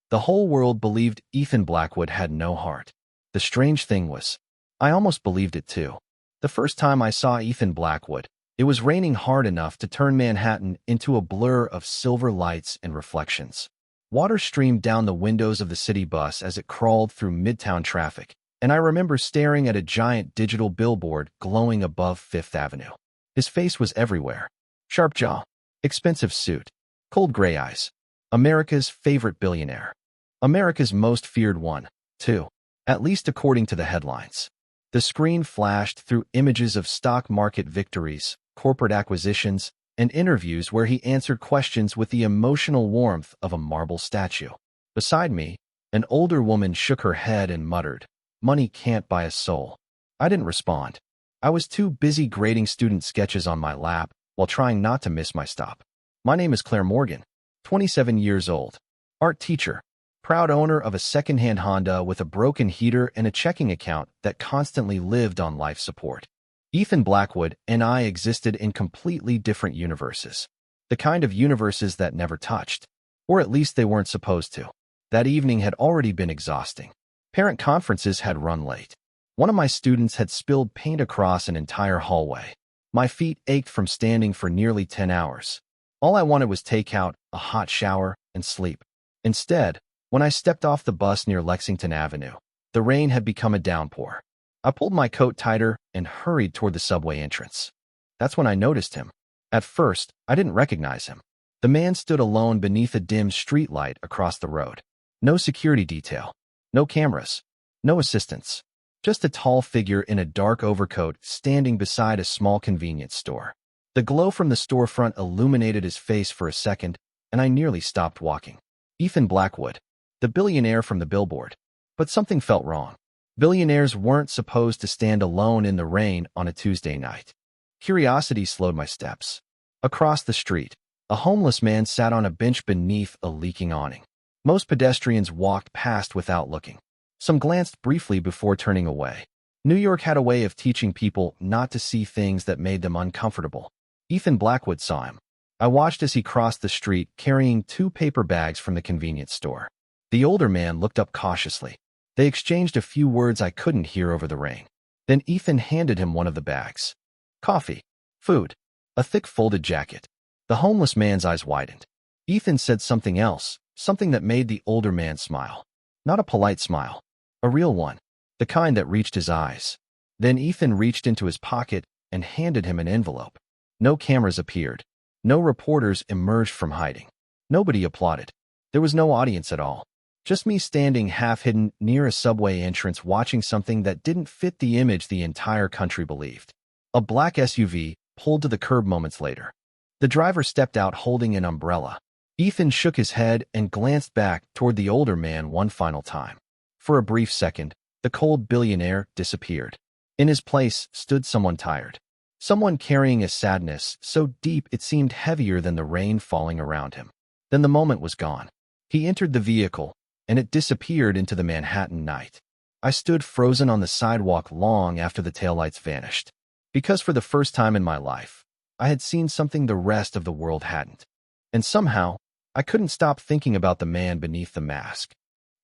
The whole world believed Ethan Blackwood had no heart. The strange thing was, I almost believed it too. The first time I saw Ethan Blackwood, it was raining hard enough to turn Manhattan into a blur of silver lights and reflections. Water streamed down the windows of the city bus as it crawled through midtown traffic, and I remember staring at a giant digital billboard glowing above Fifth Avenue. His face was everywhere. Sharp jaw, expensive suit, cold gray eyes. America's favorite billionaire. America's most feared one, too, at least according to the headlines. The screen flashed through images of stock market victories, corporate acquisitions, and interviews where he answered questions with the emotional warmth of a marble statue. Beside me, an older woman shook her head and muttered, "Money can't buy a soul." I didn't respond. I was too busy grading student sketches on my lap while trying not to miss my stop. My name is Claire Morgan, 27 years old, art teacher, proud owner of a secondhand Honda with a broken heater and a checking account that constantly lived on life support. Ethan Blackwood and I existed in completely different universes. The kind of universes that never touched. Or at least they weren't supposed to. That evening had already been exhausting. Parent conferences had run late. One of my students had spilled paint across an entire hallway. My feet ached from standing for nearly 10 hours. All I wanted was takeout, a hot shower, and sleep. Instead, when I stepped off the bus near Lexington Avenue, the rain had become a downpour. I pulled my coat tighter and hurried toward the subway entrance. That's when I noticed him. At first, I didn't recognize him. The man stood alone beneath a dim streetlight across the road. No security detail. No cameras. No assistants. Just a tall figure in a dark overcoat standing beside a small convenience store. The glow from the storefront illuminated his face for a second, and I nearly stopped walking. Ethan Blackwood, the billionaire from the billboard. But something felt wrong. Billionaires weren't supposed to stand alone in the rain on a Tuesday night. Curiosity slowed my steps. Across the street, a homeless man sat on a bench beneath a leaking awning. Most pedestrians walked past without looking. Some glanced briefly before turning away. New York had a way of teaching people not to see things that made them uncomfortable. Ethan Blackwood saw him. I watched as he crossed the street carrying 2 paper bags from the convenience store. The older man looked up cautiously. They exchanged a few words I couldn't hear over the rain. Then Ethan handed him one of the bags. Coffee, food, a thick folded jacket. The homeless man's eyes widened. Ethan said something else, something that made the older man smile. Not a polite smile, a real one, the kind that reached his eyes. Then Ethan reached into his pocket and handed him an envelope. No cameras appeared. No reporters emerged from hiding. Nobody applauded. There was no audience at all. Just me standing half-hidden near a subway entrance watching something that didn't fit the image the entire country believed. A black SUV pulled to the curb moments later. The driver stepped out holding an umbrella. Ethan shook his head and glanced back toward the older man one final time. For a brief second, the cold billionaire disappeared. In his place stood someone tired. Someone carrying a sadness so deep it seemed heavier than the rain falling around him. Then the moment was gone. He entered the vehicle, and it disappeared into the Manhattan night. I stood frozen on the sidewalk long after the taillights vanished. Because for the first time in my life, I had seen something the rest of the world hadn't. And somehow, I couldn't stop thinking about the man beneath the mask.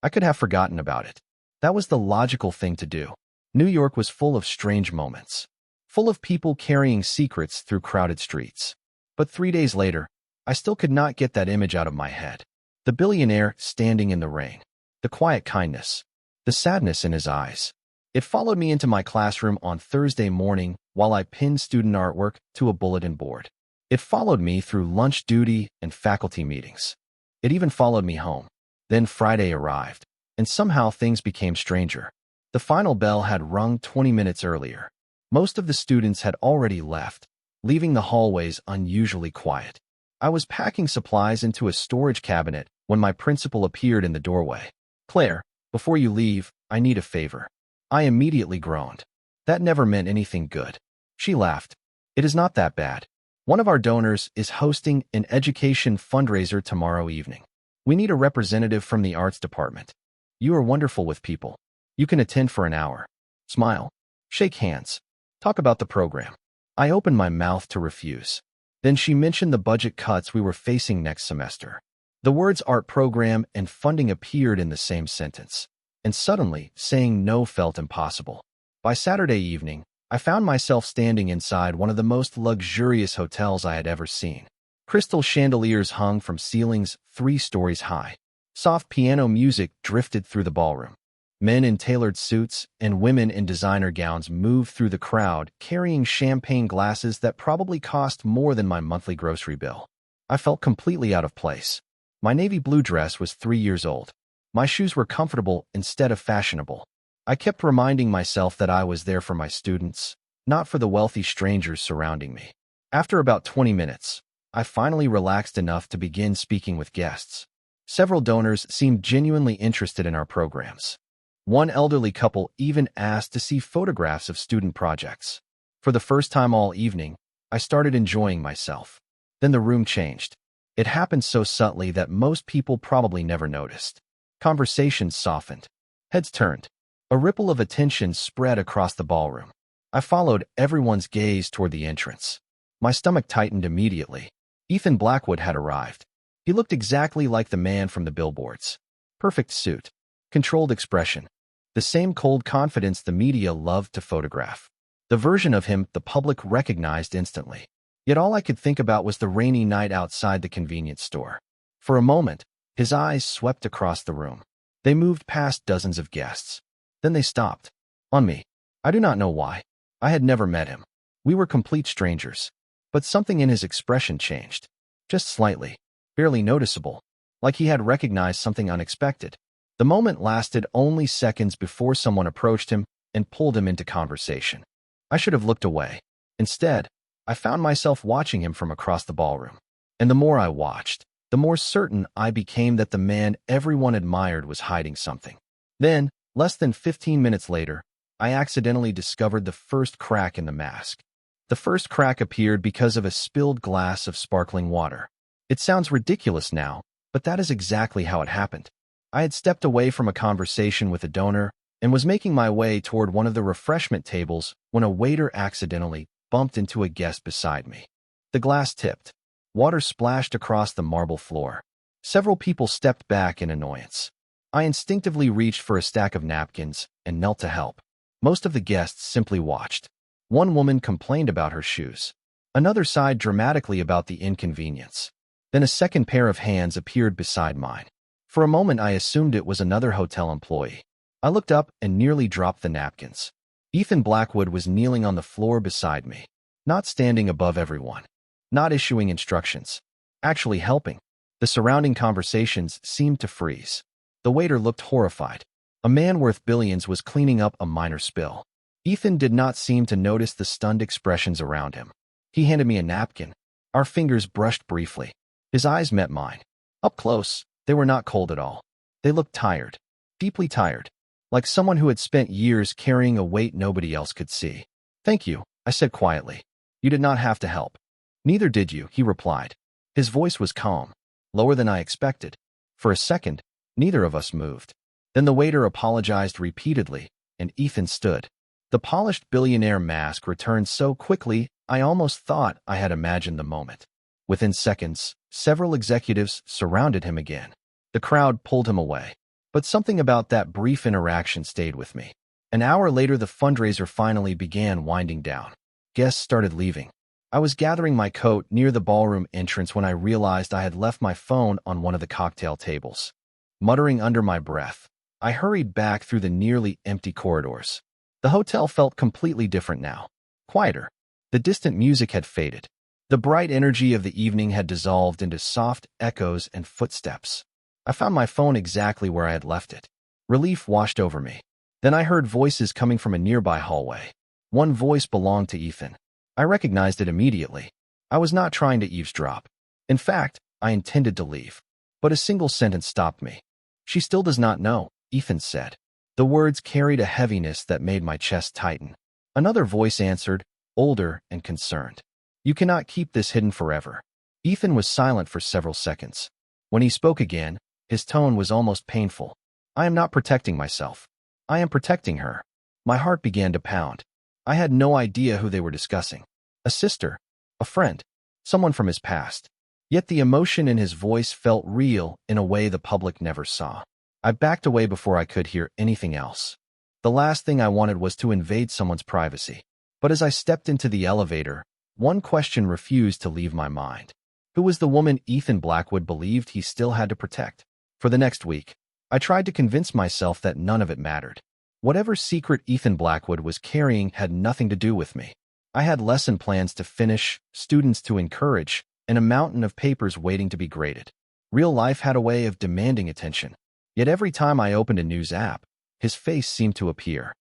I could have forgotten about it. That was the logical thing to do. New York was full of strange moments. Full of people carrying secrets through crowded streets. But 3 days later, I still could not get that image out of my head. The billionaire standing in the rain. The quiet kindness. The sadness in his eyes. It followed me into my classroom on Thursday morning while I pinned student artwork to a bulletin board. It followed me through lunch duty and faculty meetings. It even followed me home. Then Friday arrived, and somehow things became stranger. The final bell had rung 20 minutes earlier. Most of the students had already left, leaving the hallways unusually quiet. I was packing supplies into a storage cabinet when my principal appeared in the doorway. "Claire, before you leave, I need a favor." I immediately groaned. That never meant anything good. She laughed. "It is not that bad. One of our donors is hosting an education fundraiser tomorrow evening. We need a representative from the arts department. You are wonderful with people. You can attend for an hour. Smile. Shake hands. Talk about the program." I opened my mouth to refuse. Then she mentioned the budget cuts we were facing next semester. The words art program and funding appeared in the same sentence, and suddenly, saying no felt impossible. By Saturday evening, I found myself standing inside one of the most luxurious hotels I had ever seen. Crystal chandeliers hung from ceilings 3 stories high. Soft piano music drifted through the ballroom. Men in tailored suits and women in designer gowns moved through the crowd, carrying champagne glasses that probably cost more than my monthly grocery bill. I felt completely out of place. My navy blue dress was 3 years old. My shoes were comfortable instead of fashionable. I kept reminding myself that I was there for my students, not for the wealthy strangers surrounding me. After about 20 minutes, I finally relaxed enough to begin speaking with guests. Several donors seemed genuinely interested in our programs. One elderly couple even asked to see photographs of student projects. For the first time all evening, I started enjoying myself. Then the room changed. It happened so subtly that most people probably never noticed. Conversations softened. Heads turned. A ripple of attention spread across the ballroom. I followed everyone's gaze toward the entrance. My stomach tightened immediately. Ethan Blackwood had arrived. He looked exactly like the man from the billboards. Perfect suit. Controlled expression. The same cold confidence the media loved to photograph. The version of him the public recognized instantly. Yet all I could think about was the rainy night outside the convenience store. For a moment, his eyes swept across the room. They moved past dozens of guests. Then they stopped. On me. I do not know why. I had never met him. We were complete strangers. But something in his expression changed. Just slightly. Barely noticeable. Like he had recognized something unexpected. The moment lasted only seconds before someone approached him and pulled him into conversation. I should have looked away. Instead, I found myself watching him from across the ballroom. And the more I watched, the more certain I became that the man everyone admired was hiding something. Then, less than 15 minutes later, I accidentally discovered the first crack in the mask. The first crack appeared because of a spilled glass of sparkling water. It sounds ridiculous now, but that is exactly how it happened. I had stepped away from a conversation with a donor and was making my way toward one of the refreshment tables when a waiter accidentally bumped into a guest beside me. The glass tipped. Water splashed across the marble floor. Several people stepped back in annoyance. I instinctively reached for a stack of napkins and knelt to help. Most of the guests simply watched. One woman complained about her shoes. Another sighed dramatically about the inconvenience. Then a second pair of hands appeared beside mine. For a moment I assumed it was another hotel employee. I looked up and nearly dropped the napkins. Ethan Blackwood was kneeling on the floor beside me, not standing above everyone, not issuing instructions, actually helping. The surrounding conversations seemed to freeze. The waiter looked horrified. A man worth billions was cleaning up a minor spill. Ethan did not seem to notice the stunned expressions around him. He handed me a napkin. Our fingers brushed briefly. His eyes met mine. Up close, they were not cold at all. They looked tired, deeply tired, like someone who had spent years carrying a weight nobody else could see. "Thank you," I said quietly. "You did not have to help." "Neither did you," he replied. His voice was calm, lower than I expected. For a second, neither of us moved. Then the waiter apologized repeatedly, and Ethan stood. The polished billionaire mask returned so quickly I almost thought I had imagined the moment. Within seconds, several executives surrounded him again. The crowd pulled him away. But something about that brief interaction stayed with me. An hour later, the fundraiser finally began winding down. Guests started leaving. I was gathering my coat near the ballroom entrance when I realized I had left my phone on one of the cocktail tables. Muttering under my breath, I hurried back through the nearly empty corridors. The hotel felt completely different now. Quieter. The distant music had faded. The bright energy of the evening had dissolved into soft echoes and footsteps. I found my phone exactly where I had left it. Relief washed over me. Then I heard voices coming from a nearby hallway. One voice belonged to Ethan. I recognized it immediately. I was not trying to eavesdrop. In fact, I intended to leave. But a single sentence stopped me. "She still does not know," Ethan said. The words carried a heaviness that made my chest tighten. Another voice answered, older and concerned. "You cannot keep this hidden forever." Ethan was silent for several seconds. When he spoke again, his tone was almost painful. "I am not protecting myself. I am protecting her." My heart began to pound. I had no idea who they were discussing. A sister, a friend, someone from his past. Yet the emotion in his voice felt real in a way the public never saw. I backed away before I could hear anything else. The last thing I wanted was to invade someone's privacy. But as I stepped into the elevator, one question refused to leave my mind. Who was the woman Ethan Blackwood believed he still had to protect? For the next week, I tried to convince myself that none of it mattered. Whatever secret Ethan Blackwood was carrying had nothing to do with me. I had lesson plans to finish, students to encourage, and a mountain of papers waiting to be graded. Real life had a way of demanding attention. Yet every time I opened a news app, his face seemed to appear.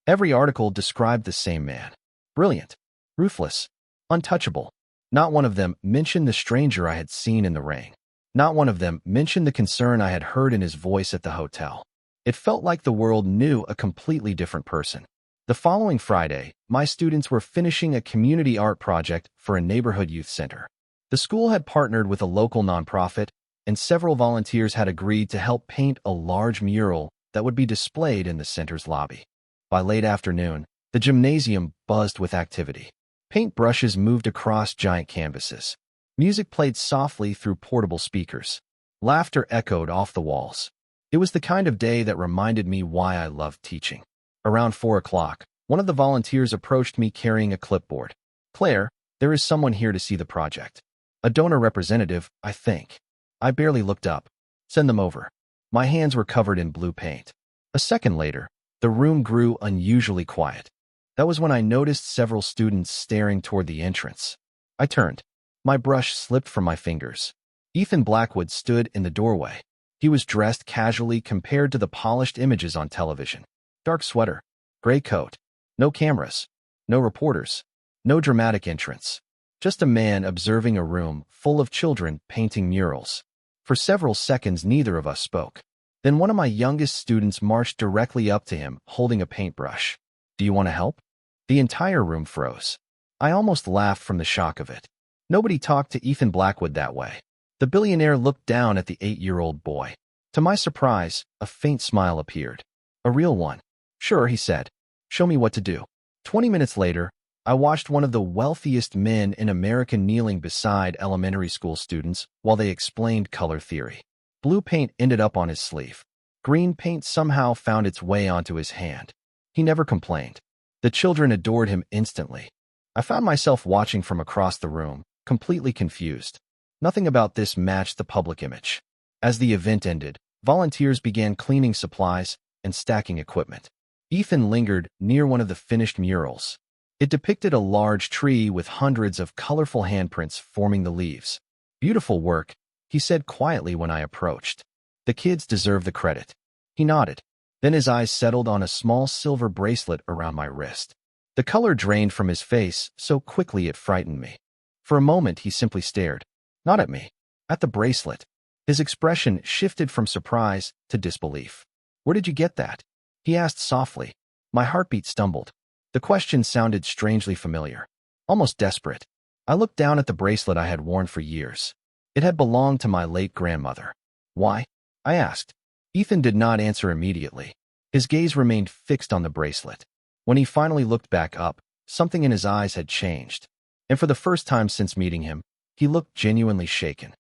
Every article described the same man. Brilliant, ruthless, untouchable. Not one of them mentioned the stranger I had seen in the rain. Not one of them mentioned the concern I had heard in his voice at the hotel. It felt like the world knew a completely different person. The following Friday, my students were finishing a community art project for a neighborhood youth center. The school had partnered with a local nonprofit, and several volunteers had agreed to help paint a large mural that would be displayed in the center's lobby. By late afternoon, the gymnasium buzzed with activity. Paint brushes moved across giant canvases. Music played softly through portable speakers. Laughter echoed off the walls. It was the kind of day that reminded me why I loved teaching. Around 4 o'clock, one of the volunteers approached me carrying a clipboard. "Claire, there is someone here to see the project. A donor representative, I think." I barely looked up. "Send them over." My hands were covered in blue paint. A second later, the room grew unusually quiet. That was when I noticed several students staring toward the entrance. I turned. My brush slipped from my fingers. Ethan Blackwood stood in the doorway. He was dressed casually compared to the polished images on television. Dark sweater, gray coat, no cameras, no reporters, no dramatic entrance. Just a man observing a room full of children painting murals. For several seconds, neither of us spoke. Then one of my youngest students marched directly up to him, holding a paintbrush. "Do you want to help?" The entire room froze. I almost laughed from the shock of it. Nobody talked to Ethan Blackwood that way. The billionaire looked down at the 8-year-old boy. To my surprise, a faint smile appeared. A real one. "Sure," he said. "Show me what to do." 20 minutes later, I watched one of the wealthiest men in America kneeling beside elementary school students while they explained color theory. Blue paint ended up on his sleeve. Green paint somehow found its way onto his hand. He never complained. The children adored him instantly. I found myself watching from across the room, completely confused. Nothing about this matched the public image. As the event ended, volunteers began cleaning supplies and stacking equipment. Ethan lingered near one of the finished murals. It depicted a large tree with hundreds of colorful handprints forming the leaves. "Beautiful work," he said quietly when I approached. "The kids deserve the credit." He nodded. Then his eyes settled on a small silver bracelet around my wrist. The color drained from his face so quickly it frightened me. For a moment, he simply stared. Not at me, at the bracelet. His expression shifted from surprise to disbelief. "Where did you get that?" he asked softly. My heartbeat stumbled. The question sounded strangely familiar, almost desperate. I looked down at the bracelet I had worn for years. It had belonged to my late grandmother. "Why?" I asked. Ethan did not answer immediately. His gaze remained fixed on the bracelet. When he finally looked back up, something in his eyes had changed. And for the first time since meeting him, he looked genuinely shaken.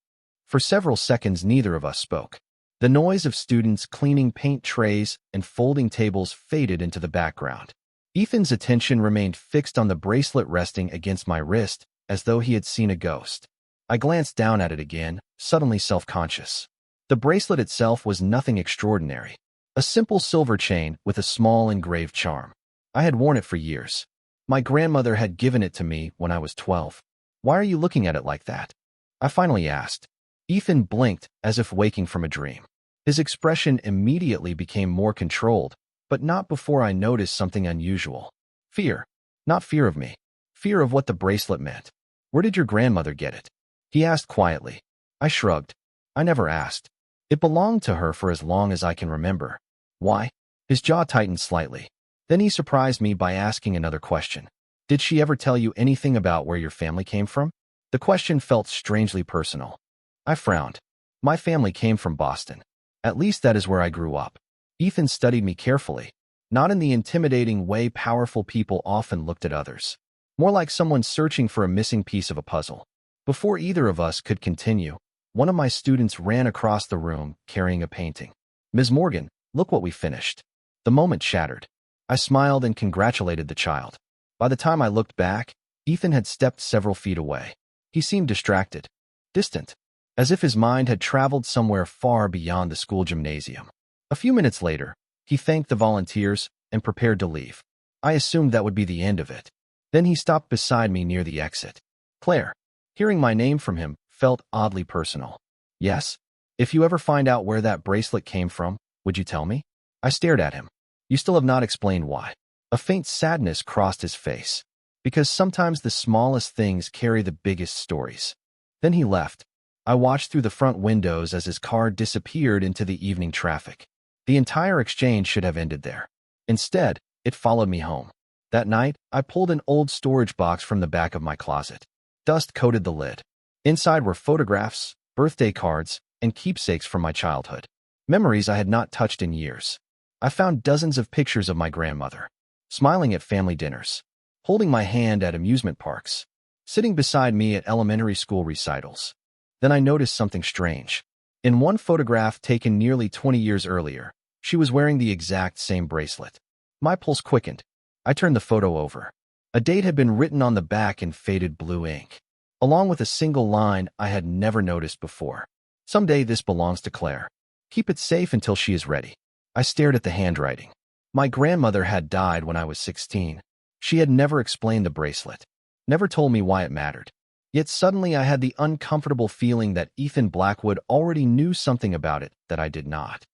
For several seconds, neither of us spoke. The noise of students cleaning paint trays and folding tables faded into the background. Ethan's attention remained fixed on the bracelet resting against my wrist, as though he had seen a ghost. I glanced down at it again, suddenly self-conscious. The bracelet itself was nothing extraordinary. A simple silver chain with a small engraved charm. I had worn it for years. My grandmother had given it to me when I was 12. "Why are you looking at it like that?" I finally asked. Ethan blinked as if waking from a dream. His expression immediately became more controlled, but not before I noticed something unusual. Fear. Not fear of me. Fear of what the bracelet meant. "Where did your grandmother get it?" he asked quietly. I shrugged. I never asked. It belonged to her for as long as I can remember. "Why?" His jaw tightened slightly. Then he surprised me by asking another question. "Did she ever tell you anything about where your family came from?" The question felt strangely personal. I frowned. My family came from Boston. At least that is where I grew up. Ethan studied me carefully, not in the intimidating way powerful people often looked at others. More like someone searching for a missing piece of a puzzle. Before either of us could continue, one of my students ran across the room carrying a painting. "Ms. Morgan, look what we finished." The moment shattered. I smiled and congratulated the child. By the time I looked back, Ethan had stepped several feet away. He seemed distracted, distant, as if his mind had traveled somewhere far beyond the school gymnasium. A few minutes later, he thanked the volunteers and prepared to leave. I assumed that would be the end of it. Then he stopped beside me near the exit. "Claire." Hearing my name from him felt oddly personal. "Yes? If you ever find out where that bracelet came from, would you tell me?" I stared at him. "You still have not explained why." A faint sadness crossed his face. "Because sometimes the smallest things carry the biggest stories." Then he left. I watched through the front windows as his car disappeared into the evening traffic. The entire exchange should have ended there. Instead, it followed me home. That night, I pulled an old storage box from the back of my closet. Dust coated the lid. Inside were photographs, birthday cards, and keepsakes from my childhood. Memories I had not touched in years. I found dozens of pictures of my grandmother, smiling at family dinners, holding my hand at amusement parks, sitting beside me at elementary school recitals. Then I noticed something strange. In one photograph taken nearly 20 years earlier, she was wearing the exact same bracelet. My pulse quickened. I turned the photo over. A date had been written on the back in faded blue ink, along with a single line I had never noticed before. "Someday this belongs to Claire. Keep it safe until she is ready." I stared at the handwriting. My grandmother had died when I was 16. She had never explained the bracelet, never told me why it mattered. Yet suddenly I had the uncomfortable feeling that Ethan Blackwood already knew something about it that I did not.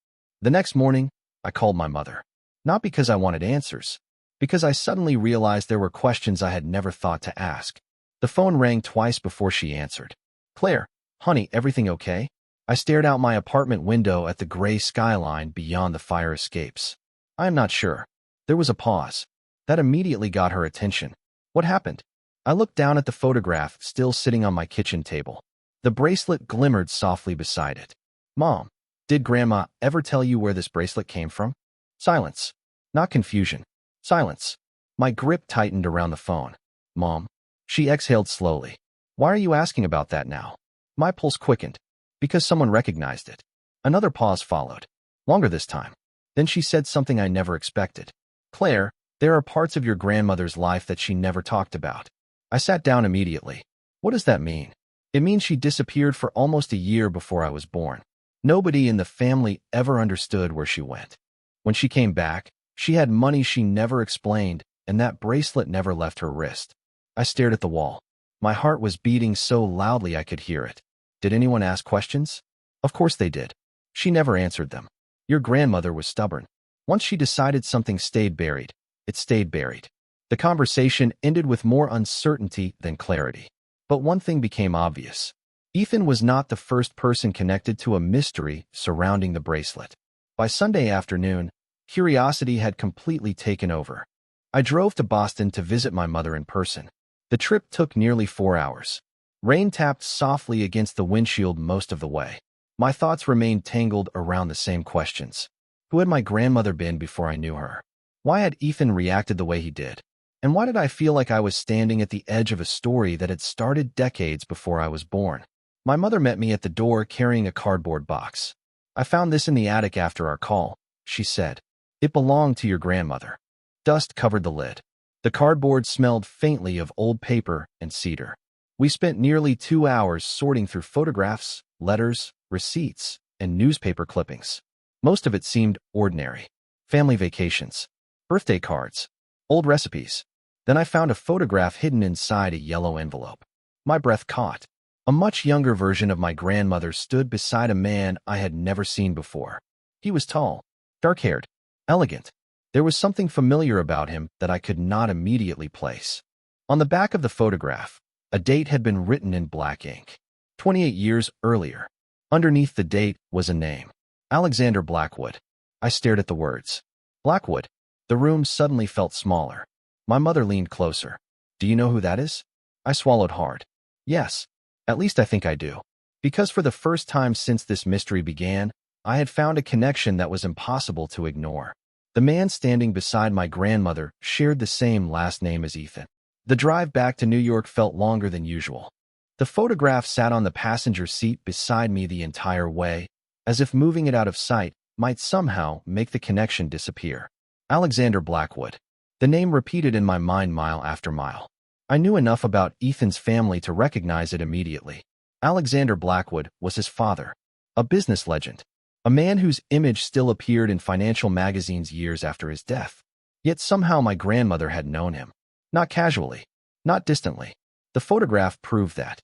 The next morning, I called my mother. Not because I wanted answers, because I suddenly realized there were questions I had never thought to ask. The phone rang twice before she answered. "Claire, honey, everything okay?" I stared out my apartment window at the gray skyline beyond the fire escapes. "I am not sure." There was a pause. That immediately got her attention. "What happened?" I looked down at the photograph still sitting on my kitchen table. The bracelet glimmered softly beside it. "Mom, did Grandma ever tell you where this bracelet came from?" Silence. Not confusion. Silence. My grip tightened around the phone. "Mom." She exhaled slowly. "Why are you asking about that now?" My pulse quickened. "Because someone recognized it." Another pause followed. Longer this time. Then she said something I never expected. "Claire, there are parts of your grandmother's life that she never talked about." I sat down immediately. "What does that mean?" "It means she disappeared for almost a year before I was born. Nobody in the family ever understood where she went. When she came back, she had money she never explained, and that bracelet never left her wrist." I stared at the wall. My heart was beating so loudly I could hear it. Did anyone ask questions? Of course they did. She never answered them. Your grandmother was stubborn. Once she decided something stayed buried, it stayed buried. The conversation ended with more uncertainty than clarity. But one thing became obvious. Ethan was not the first person connected to a mystery surrounding the bracelet. By Sunday afternoon, curiosity had completely taken over. I drove to Boston to visit my mother in person. The trip took nearly 4 hours. Rain tapped softly against the windshield most of the way. My thoughts remained tangled around the same questions. Who had my grandmother been before I knew her? Why had Ethan reacted the way he did? And why did I feel like I was standing at the edge of a story that had started decades before I was born? My mother met me at the door carrying a cardboard box. "I found this in the attic after our call," she said. "It belonged to your grandmother." Dust covered the lid. The cardboard smelled faintly of old paper and cedar. We spent nearly 2 hours sorting through photographs, letters, receipts, and newspaper clippings. Most of it seemed ordinary. Family vacations, birthday cards, old recipes. Then I found a photograph hidden inside a yellow envelope. My breath caught. A much younger version of my grandmother stood beside a man I had never seen before. He was tall, dark-haired, elegant. There was something familiar about him that I could not immediately place. On the back of the photograph, a date had been written in black ink. 28 years earlier. Underneath the date was a name. Alexander Blackwood. I stared at the words. Blackwood. The room suddenly felt smaller. My mother leaned closer. "Do you know who that is?" I swallowed hard. "Yes. At least I think I do." Because for the first time since this mystery began, I had found a connection that was impossible to ignore. The man standing beside my grandmother shared the same last name as Ethan. The drive back to New York felt longer than usual. The photograph sat on the passenger seat beside me the entire way, as if moving it out of sight might somehow make the connection disappear. Alexander Blackwood. The name repeated in my mind mile after mile. I knew enough about Ethan's family to recognize it immediately. Alexander Blackwood was his father, a business legend, a man whose image still appeared in financial magazines years after his death. Yet somehow my grandmother had known him. Not casually, not distantly. The photograph proved that.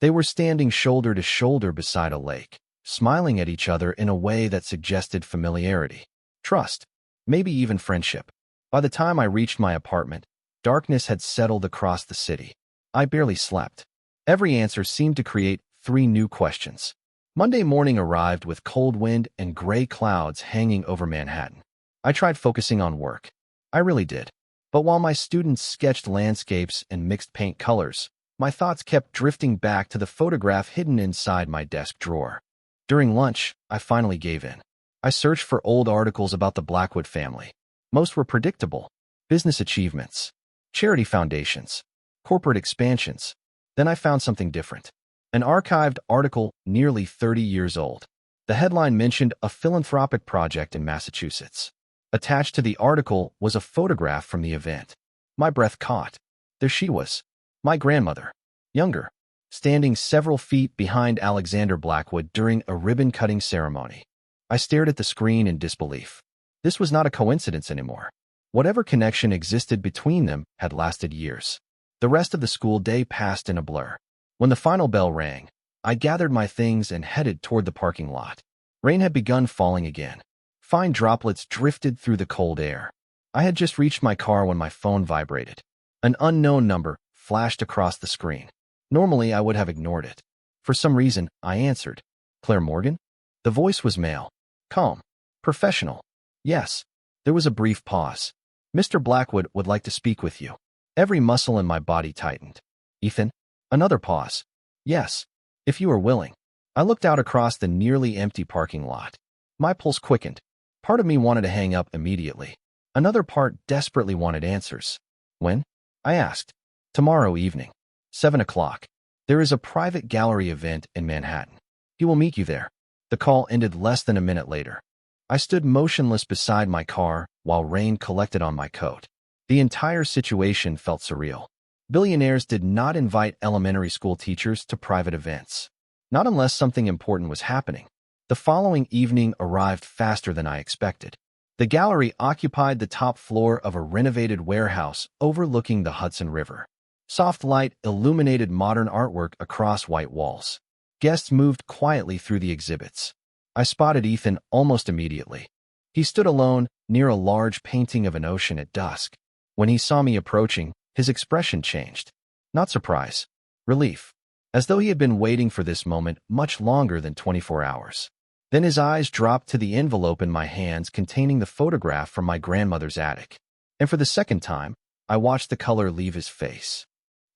They were standing shoulder to shoulder beside a lake, smiling at each other in a way that suggested familiarity, trust, maybe even friendship. By the time I reached my apartment, darkness had settled across the city. I barely slept. Every answer seemed to create 3 new questions. Monday morning arrived with cold wind and gray clouds hanging over Manhattan. I tried focusing on work. I really did. But while my students sketched landscapes and mixed paint colors, my thoughts kept drifting back to the photograph hidden inside my desk drawer. During lunch, I finally gave in. I searched for old articles about the Blackwood family. Most were predictable. Business achievements, charity foundations, corporate expansions. Then I found something different. An archived article nearly 30 years old. The headline mentioned a philanthropic project in Massachusetts. Attached to the article was a photograph from the event. My breath caught. There she was, my grandmother, younger, standing several feet behind Alexander Blackwood during a ribbon-cutting ceremony. I stared at the screen in disbelief. This was not a coincidence anymore. Whatever connection existed between them had lasted years. The rest of the school day passed in a blur. When the final bell rang, I gathered my things and headed toward the parking lot. Rain had begun falling again. Fine droplets drifted through the cold air. I had just reached my car when my phone vibrated. An unknown number flashed across the screen. Normally, I would have ignored it. For some reason, I answered. Claire Morgan? The voice was male. Calm. Professional. Yes. There was a brief pause. Mr. Blackwood would like to speak with you. Every muscle in my body tightened. Ethan? Another pause. Yes. If you are willing. I looked out across the nearly empty parking lot. My pulse quickened. Part of me wanted to hang up immediately. Another part desperately wanted answers. When? I asked. Tomorrow evening. 7 o'clock. There is a private gallery event in Manhattan. He will meet you there. The call ended less than a minute later. I stood motionless beside my car while rain collected on my coat. The entire situation felt surreal. Billionaires did not invite elementary school teachers to private events. Not unless something important was happening. The following evening arrived faster than I expected. The gallery occupied the top floor of a renovated warehouse overlooking the Hudson River. Soft light illuminated modern artwork across white walls. Guests moved quietly through the exhibits. I spotted Ethan almost immediately. He stood alone near a large painting of an ocean at dusk. When he saw me approaching, his expression changed. Not surprise. Relief. As though he had been waiting for this moment much longer than 24 hours. Then his eyes dropped to the envelope in my hands containing the photograph from my grandmother's attic. And for the second time, I watched the color leave his face.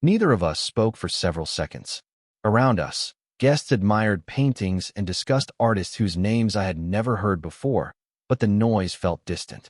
Neither of us spoke for several seconds. Around us, guests admired paintings and discussed artists whose names I had never heard before, but the noise felt distant.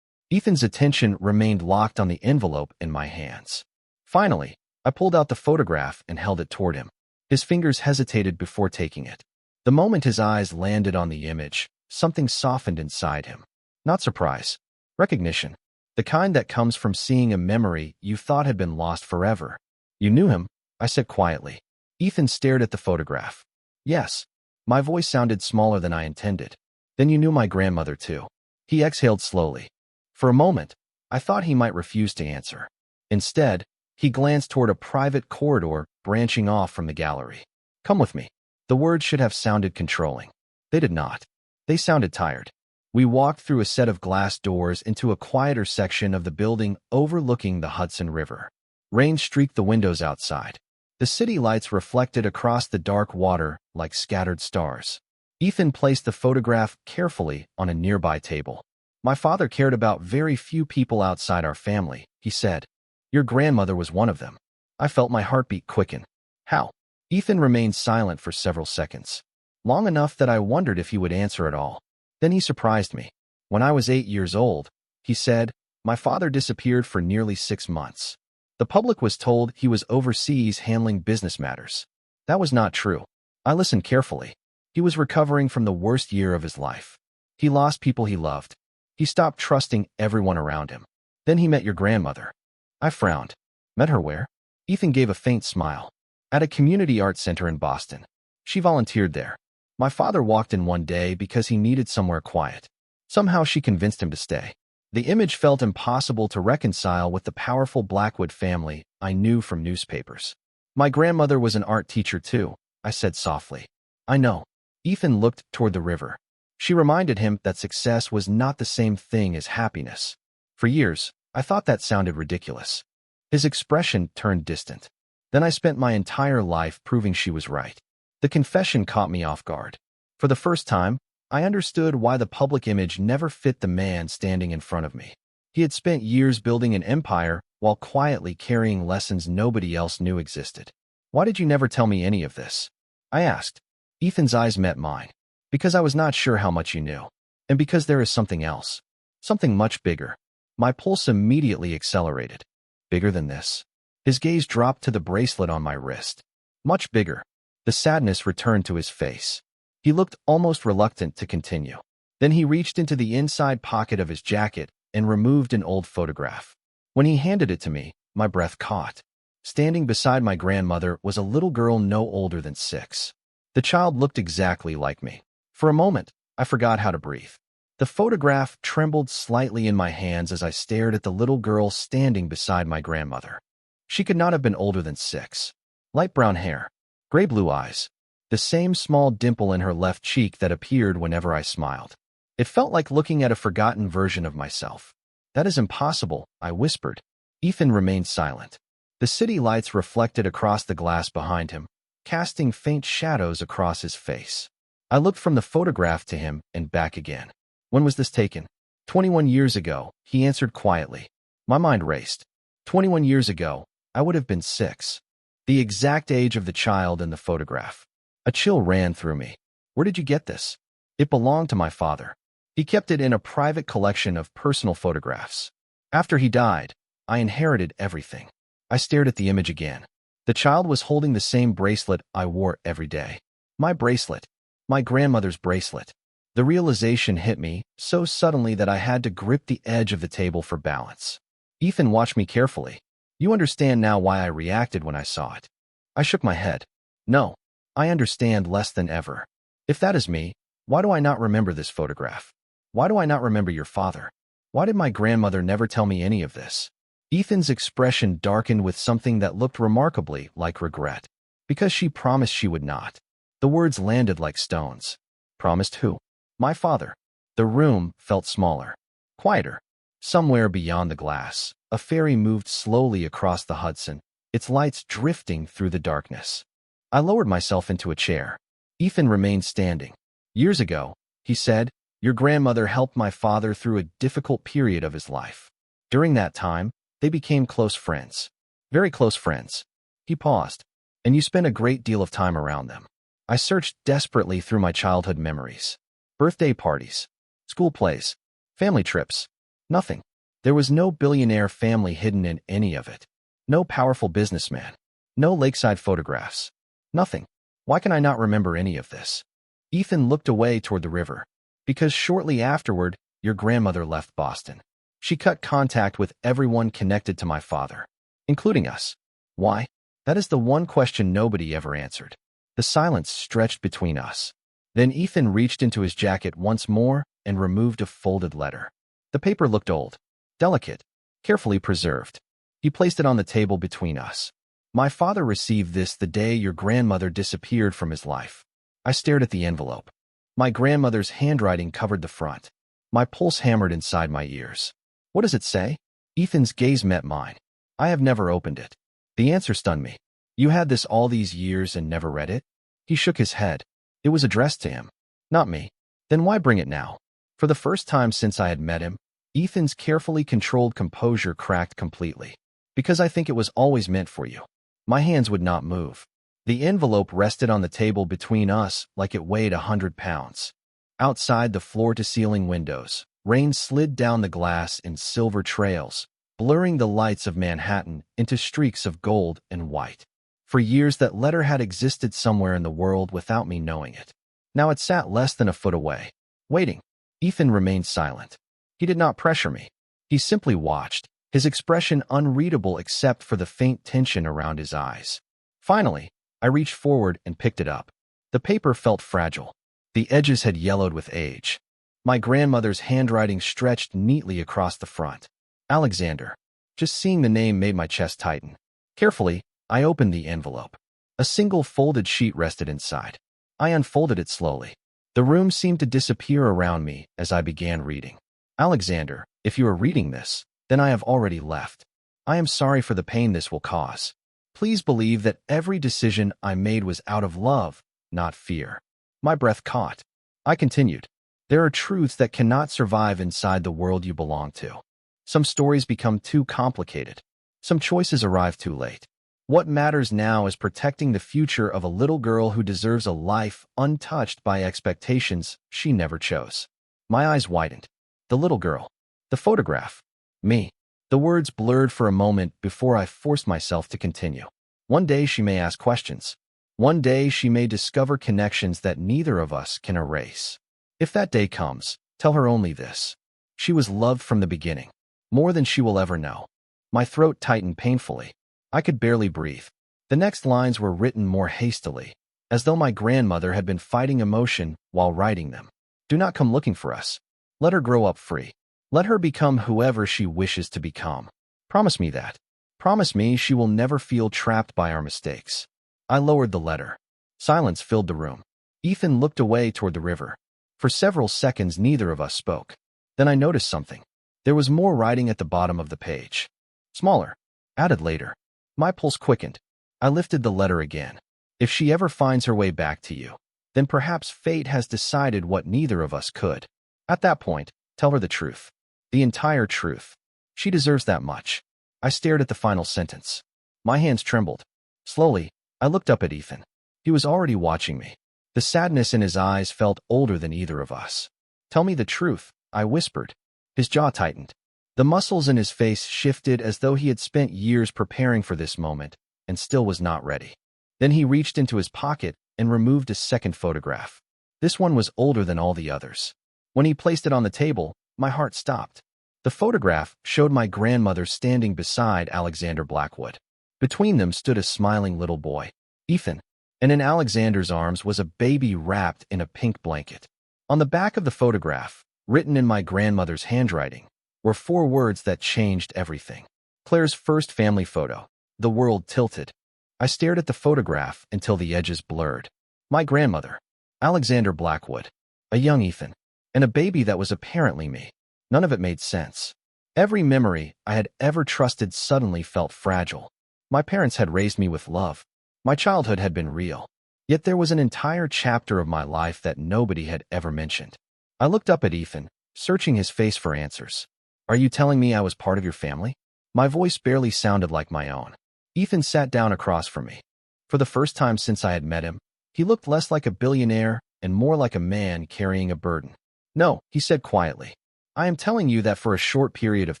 Ethan's attention remained locked on the envelope in my hands. Finally, I pulled out the photograph and held it toward him. His fingers hesitated before taking it. The moment his eyes landed on the image, something softened inside him. Not surprise. Recognition. The kind that comes from seeing a memory you thought had been lost forever. You knew him, I said quietly. Ethan stared at the photograph. Yes. My voice sounded smaller than I intended. Then you knew my grandmother too. He exhaled slowly. For a moment, I thought he might refuse to answer. Instead, he glanced toward a private corridor branching off from the gallery. Come with me. The words should have sounded controlling. They did not. They sounded tired. We walked through a set of glass doors into a quieter section of the building overlooking the Hudson River. Rain streaked the windows outside. The city lights reflected across the dark water like scattered stars. Ethan placed the photograph carefully on a nearby table. My father cared about very few people outside our family, he said. Your grandmother was one of them. I felt my heartbeat quicken. How? Ethan remained silent for several seconds. Long enough that I wondered if he would answer at all. Then he surprised me. When I was 8 years old, he said, my father disappeared for nearly 6 months. The public was told he was overseas handling business matters. That was not true. I listened carefully. He was recovering from the worst year of his life. He lost people he loved. He stopped trusting everyone around him. Then he met your grandmother. I frowned. Met her where? Ethan gave a faint smile. At a community art center in Boston. She volunteered there. My father walked in one day because he needed somewhere quiet. Somehow she convinced him to stay. The image felt impossible to reconcile with the powerful Blackwood family I knew from newspapers. My grandmother was an art teacher too, I said softly. I know. Ethan looked toward the river. She reminded him that success was not the same thing as happiness. For years, I thought that sounded ridiculous. His expression turned distant. Then I spent my entire life proving she was right. The confession caught me off guard. For the first time, I understood why the public image never fit the man standing in front of me. He had spent years building an empire while quietly carrying lessons nobody else knew existed. Why did you never tell me any of this? I asked. Ethan's eyes met mine. Because I was not sure how much you knew. And because there is something else. Something much bigger. My pulse immediately accelerated. Bigger than this. His gaze dropped to the bracelet on my wrist. Much bigger. The sadness returned to his face. He looked almost reluctant to continue. Then he reached into the inside pocket of his jacket and removed an old photograph. When he handed it to me, my breath caught. Standing beside my grandmother was a little girl no older than 6. The child looked exactly like me. For a moment, I forgot how to breathe. The photograph trembled slightly in my hands as I stared at the little girl standing beside my grandmother. She could not have been older than 6. Light brown hair, gray-blue eyes, the same small dimple in her left cheek that appeared whenever I smiled. It felt like looking at a forgotten version of myself. That is impossible, I whispered. Ethan remained silent. The city lights reflected across the glass behind him, casting faint shadows across his face. I looked from the photograph to him and back again. When was this taken? 21 years ago, he answered quietly. My mind raced. 21 years ago, I would have been 6. The exact age of the child in the photograph. A chill ran through me. Where did you get this? It belonged to my father. He kept it in a private collection of personal photographs. After he died, I inherited everything. I stared at the image again. The child was holding the same bracelet I wore every day. My bracelet. My grandmother's bracelet. The realization hit me so suddenly that I had to grip the edge of the table for balance. Ethan watched me carefully. You understand now why I reacted when I saw it. I shook my head. No, I understand less than ever. If that is me, why do I not remember this photograph? Why do I not remember your father? Why did my grandmother never tell me any of this? Ethan's expression darkened with something that looked remarkably like regret. Because she promised she would not. The words landed like stones. Promised who? My father. The room felt smaller. Quieter. Somewhere beyond the glass, a ferry moved slowly across the Hudson, its lights drifting through the darkness. I lowered myself into a chair. Ethan remained standing. Years ago, he said, your grandmother helped my father through a difficult period of his life. During that time, they became close friends. Very close friends. He paused. And you spent a great deal of time around them. I searched desperately through my childhood memories. Birthday parties, school plays, family trips. Nothing. There was no billionaire family hidden in any of it. No powerful businessman. No lakeside photographs. Nothing. Why can I not remember any of this? Ethan looked away toward the river. Because shortly afterward, your grandmother left Boston. She cut contact with everyone connected to my father, including us. Why? That is the one question nobody ever answered. The silence stretched between us. Then Ethan reached into his jacket once more and removed a folded letter. The paper looked old, delicate, carefully preserved. He placed it on the table between us. My father received this the day your grandmother disappeared from his life. I stared at the envelope. My grandmother's handwriting covered the front. My pulse hammered inside my ears. What does it say? Ethan's gaze met mine. I have never opened it. The answer stunned me. You had this all these years and never read it? He shook his head. It was addressed to him, not me. Then why bring it now? For the first time since I had met him, Ethan's carefully controlled composure cracked completely. Because I think it was always meant for you. My hands would not move. The envelope rested on the table between us like it weighed 100 pounds. Outside the floor-to-ceiling windows, rain slid down the glass in silver trails, blurring the lights of Manhattan into streaks of gold and white. For years, that letter had existed somewhere in the world without me knowing it. Now it sat less than a foot away, waiting. Ethan remained silent. He did not pressure me. He simply watched, his expression unreadable except for the faint tension around his eyes. Finally, I reached forward and picked it up. The paper felt fragile. The edges had yellowed with age. My grandmother's handwriting stretched neatly across the front. Alexander. Just seeing the name made my chest tighten. Carefully, I opened the envelope. A single folded sheet rested inside. I unfolded it slowly. The room seemed to disappear around me as I began reading. Alexander, if you are reading this, then I have already left. I am sorry for the pain this will cause. Please believe that every decision I made was out of love, not fear. My breath caught. I continued. There are truths that cannot survive inside the world you belong to. Some stories become too complicated. Some choices arrive too late. What matters now is protecting the future of a little girl who deserves a life untouched by expectations she never chose. My eyes widened. The little girl. The photograph. Me. The words blurred for a moment before I forced myself to continue. One day she may ask questions. One day she may discover connections that neither of us can erase. If that day comes, tell her only this. She was loved from the beginning, more than she will ever know. My throat tightened painfully. I could barely breathe. The next lines were written more hastily, as though my grandmother had been fighting emotion while writing them. Do not come looking for us. Let her grow up free. Let her become whoever she wishes to become. Promise me that. Promise me she will never feel trapped by our mistakes. I lowered the letter. Silence filled the room. Ethan looked away toward the river. For several seconds, neither of us spoke. Then I noticed something. There was more writing at the bottom of the page. Smaller. Added later. My pulse quickened. I lifted the letter again. If she ever finds her way back to you, then perhaps fate has decided what neither of us could. At that point, tell her the truth. The entire truth. She deserves that much. I stared at the final sentence. My hands trembled. Slowly, I looked up at Ethan. He was already watching me. The sadness in his eyes felt older than either of us. Tell me the truth, I whispered. His jaw tightened. The muscles in his face shifted as though he had spent years preparing for this moment and still was not ready. Then he reached into his pocket and removed a second photograph. This one was older than all the others. When he placed it on the table, my heart stopped. The photograph showed my grandmother standing beside Alexander Blackwood. Between them stood a smiling little boy, Ethan, and in Alexander's arms was a baby wrapped in a pink blanket. On the back of the photograph, written in my grandmother's handwriting, were 4 words that changed everything. Claire's first family photo. The world tilted. I stared at the photograph until the edges blurred. My grandmother, Alexander Blackwood, a young Ethan, and a baby that was apparently me. None of it made sense. Every memory I had ever trusted suddenly felt fragile. My parents had raised me with love. My childhood had been real. Yet there was an entire chapter of my life that nobody had ever mentioned. I looked up at Ethan, searching his face for answers. Are you telling me I was part of your family? My voice barely sounded like my own. Ethan sat down across from me. For the first time since I had met him, he looked less like a billionaire and more like a man carrying a burden. No, he said quietly. I am telling you that for a short period of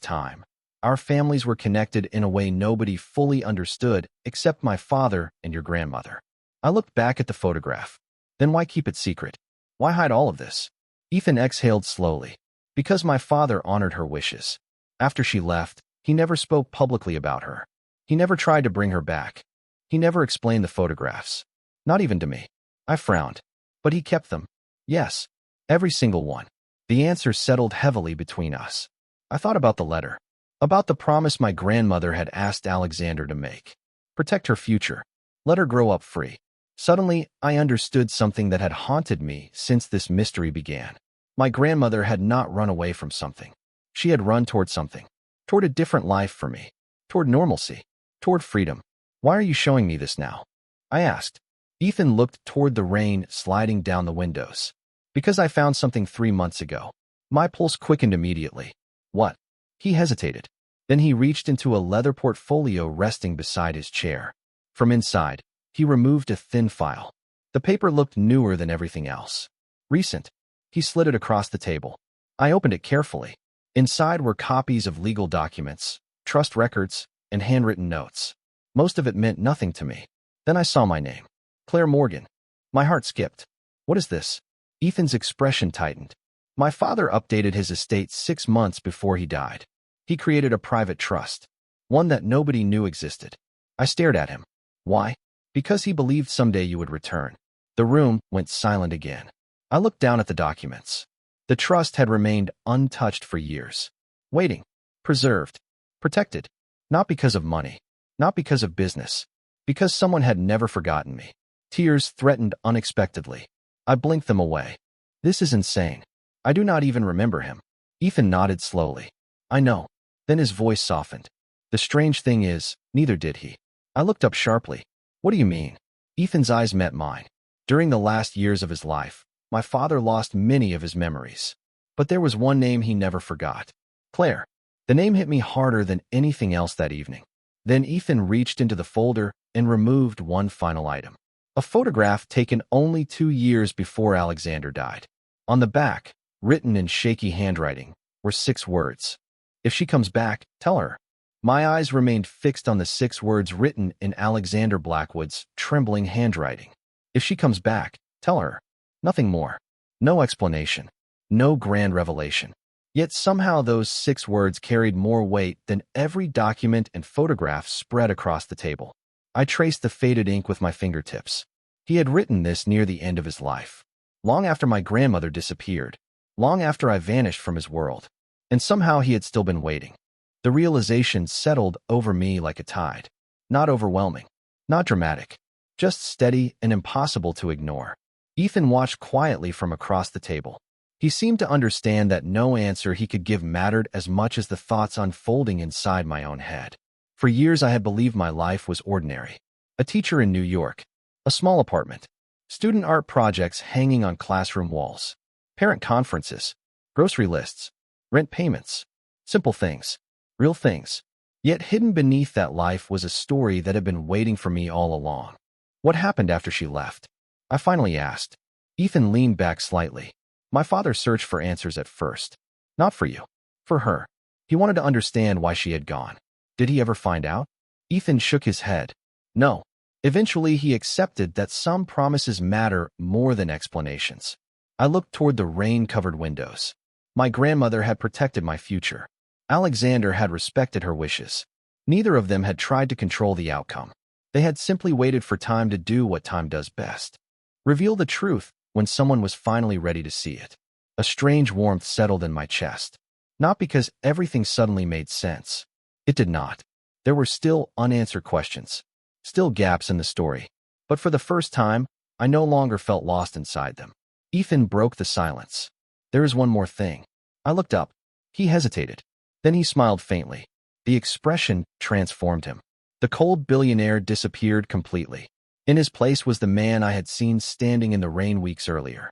time, our families were connected in a way nobody fully understood except my father and your grandmother. I looked back at the photograph. Then why keep it secret? Why hide all of this? Ethan exhaled slowly. Because my father honored her wishes. After she left, he never spoke publicly about her. He never tried to bring her back. He never explained the photographs. Not even to me. I frowned. But he kept them. Yes. Every single one. The answer settled heavily between us. I thought about the letter. About the promise my grandmother had asked Alexander to make. Protect her future. Let her grow up free. Suddenly, I understood something that had haunted me since this mystery began. My grandmother had not run away from something. She had run toward something. Toward a different life for me. Toward normalcy. Toward freedom. Why are you showing me this now? I asked. Ethan looked toward the rain sliding down the windows. Because I found something 3 months ago. My pulse quickened immediately. What? He hesitated. Then he reached into a leather portfolio resting beside his chair. From inside, he removed a thin file. The paper looked newer than everything else. Recent. He slid it across the table. I opened it carefully. Inside were copies of legal documents, trust records, and handwritten notes. Most of it meant nothing to me. Then I saw my name. Claire Morgan. My heart skipped. What is this? Ethan's expression tightened. My father updated his estate 6 months before he died. He created a private trust, one that nobody knew existed. I stared at him. Why? Because he believed someday you would return. The room went silent again. I looked down at the documents. The trust had remained untouched for years. Waiting. Preserved. Protected. Not because of money. Not because of business. Because someone had never forgotten me. Tears threatened unexpectedly. I blinked them away. This is insane. I do not even remember him. Ethan nodded slowly. I know. Then his voice softened. The strange thing is, neither did he. I looked up sharply. What do you mean? Ethan's eyes met mine. During the last years of his life, my father lost many of his memories. But there was one name he never forgot. Claire. The name hit me harder than anything else that evening. Then Ethan reached into the folder and removed one final item. A photograph taken only 2 years before Alexander died. On the back, written in shaky handwriting, were 6 words. If she comes back, tell her. My eyes remained fixed on the 6 words written in Alexander Blackwood's trembling handwriting. If she comes back, tell her. Nothing more. No explanation. No grand revelation. Yet somehow those 6 words carried more weight than every document and photograph spread across the table. I traced the faded ink with my fingertips. He had written this near the end of his life. Long after my grandmother disappeared. Long after I vanished from his world. And somehow he had still been waiting. The realization settled over me like a tide. Not overwhelming. Not dramatic. Just steady and impossible to ignore. Ethan watched quietly from across the table. He seemed to understand that no answer he could give mattered as much as the thoughts unfolding inside my own head. For years I had believed my life was ordinary. A teacher in New York. A small apartment. Student art projects hanging on classroom walls. Parent conferences. Grocery lists. Rent payments. Simple things. Real things. Yet hidden beneath that life was a story that had been waiting for me all along. What happened after she left? I finally asked. Ethan leaned back slightly. My father searched for answers at first. Not for you. For her. He wanted to understand why she had gone. Did he ever find out? Ethan shook his head. No. Eventually, he accepted that some promises matter more than explanations. I looked toward the rain-covered windows. My grandmother had protected my future. Alexander had respected her wishes. Neither of them had tried to control the outcome. They had simply waited for time to do what time does best. Reveal the truth when someone was finally ready to see it. A strange warmth settled in my chest. Not because everything suddenly made sense. It did not. There were still unanswered questions. Still gaps in the story. But for the first time, I no longer felt lost inside them. Ethan broke the silence. There is one more thing. I looked up. He hesitated. Then he smiled faintly. The expression transformed him. The cold billionaire disappeared completely. In his place was the man I had seen standing in the rain weeks earlier.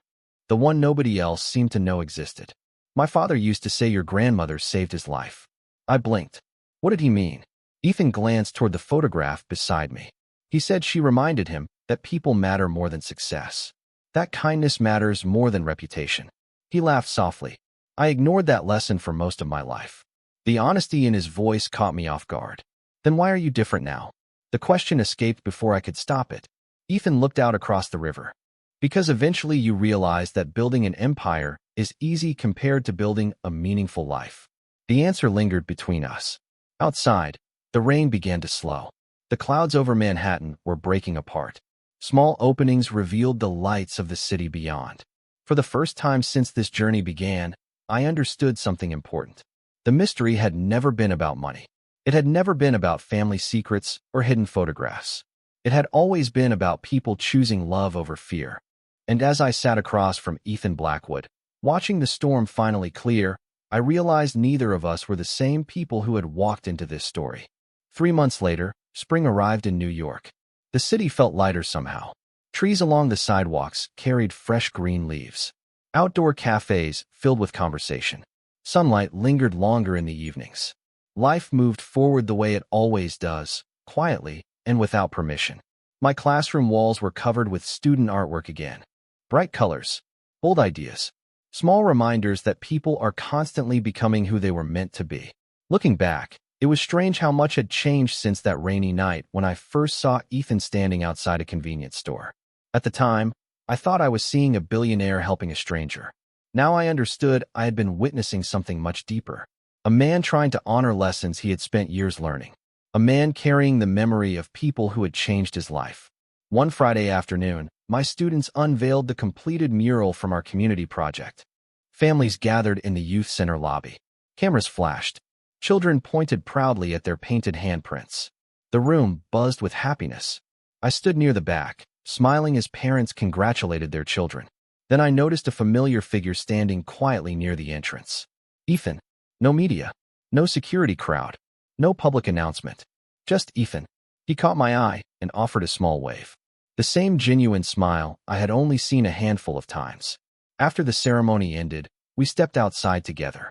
The one nobody else seemed to know existed. My father used to say your grandmother saved his life. I blinked. What did he mean? Ethan glanced toward the photograph beside me. He said she reminded him that people matter more than success. That kindness matters more than reputation. He laughed softly. I ignored that lesson for most of my life. The honesty in his voice caught me off guard. Then why are you different now? The question escaped before I could stop it. Ethan looked out across the river. Because eventually you realize that building an empire is easy compared to building a meaningful life. The answer lingered between us. Outside, the rain began to slow. The clouds over Manhattan were breaking apart. Small openings revealed the lights of the city beyond. For the first time since this journey began, I understood something important. The mystery had never been about money. It had never been about family secrets or hidden photographs. It had always been about people choosing love over fear. And as I sat across from Ethan Blackwood, watching the storm finally clear, I realized neither of us were the same people who had walked into this story. 3 months later, spring arrived in New York. The city felt lighter somehow. Trees along the sidewalks carried fresh green leaves. Outdoor cafes filled with conversation. Sunlight lingered longer in the evenings. Life moved forward the way it always does, quietly and without permission. My classroom walls were covered with student artwork again. Bright colors, bold ideas, small reminders that people are constantly becoming who they were meant to be. Looking back, It was strange how much had changed since that rainy night when I first saw Ethan standing outside a convenience store. At the time, I thought I was seeing a billionaire helping a stranger. Now I understood I had been witnessing something much deeper. A man trying to honor lessons he had spent years learning. A man carrying the memory of people who had changed his life. One Friday afternoon, my students unveiled the completed mural from our community project. Families gathered in the youth center lobby. Cameras flashed. Children pointed proudly at their painted handprints. The room buzzed with happiness. I stood near the back, smiling as parents congratulated their children. Then I noticed a familiar figure standing quietly near the entrance. Ethan. No media. No security crowd. No public announcement. Just Ethan. He caught my eye and offered a small wave. The same genuine smile I had only seen a handful of times. After the ceremony ended, we stepped outside together.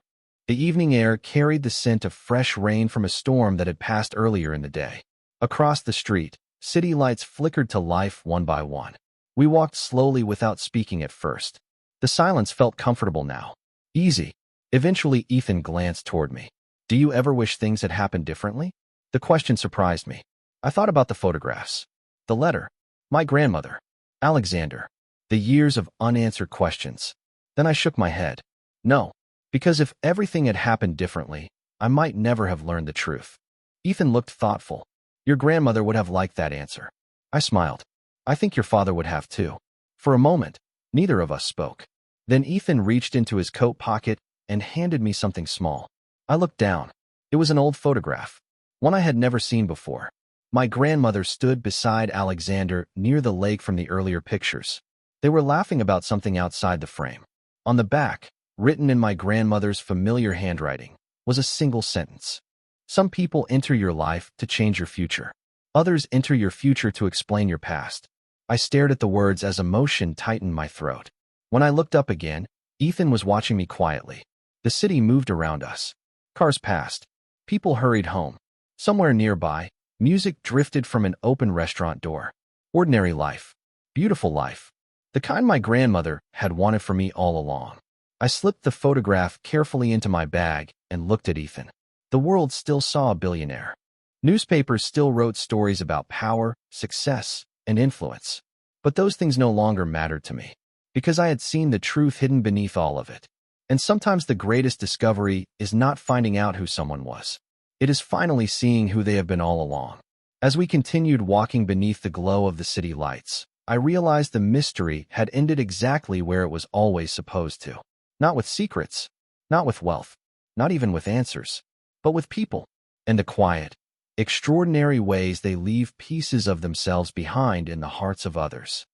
The evening air carried the scent of fresh rain from a storm that had passed earlier in the day. Across the street, city lights flickered to life one by one. We walked slowly without speaking at first. The silence felt comfortable now. Easy. Eventually, Ethan glanced toward me. Do you ever wish things had happened differently? The question surprised me. I thought about the photographs. The letter. My grandmother. Alexander. The years of unanswered questions. Then I shook my head. No. Because if everything had happened differently, I might never have learned the truth. Ethan looked thoughtful. Your grandmother would have liked that answer. I smiled. I think your father would have too. For a moment, neither of us spoke. Then Ethan reached into his coat pocket and handed me something small. I looked down. It was an old photograph, one I had never seen before. My grandmother stood beside Alexander near the lake from the earlier pictures. They were laughing about something outside the frame. On the back, written in my grandmother's familiar handwriting, was a single sentence. Some people enter your life to change your future. Others enter your future to explain your past. I stared at the words as emotion tightened my throat. When I looked up again, Ethan was watching me quietly. The city moved around us. Cars passed. People hurried home. Somewhere nearby, music drifted from an open restaurant door. Ordinary life. Beautiful life. The kind my grandmother had wanted for me all along. I slipped the photograph carefully into my bag and looked at Ethan. The world still saw a billionaire. Newspapers still wrote stories about power, success, and influence. But those things no longer mattered to me, because I had seen the truth hidden beneath all of it. And sometimes the greatest discovery is not finding out who someone was. It is finally seeing who they have been all along. As we continued walking beneath the glow of the city lights, I realized the mystery had ended exactly where it was always supposed to. Not with secrets, not with wealth, not even with answers, but with people, and the quiet, extraordinary ways they leave pieces of themselves behind in the hearts of others.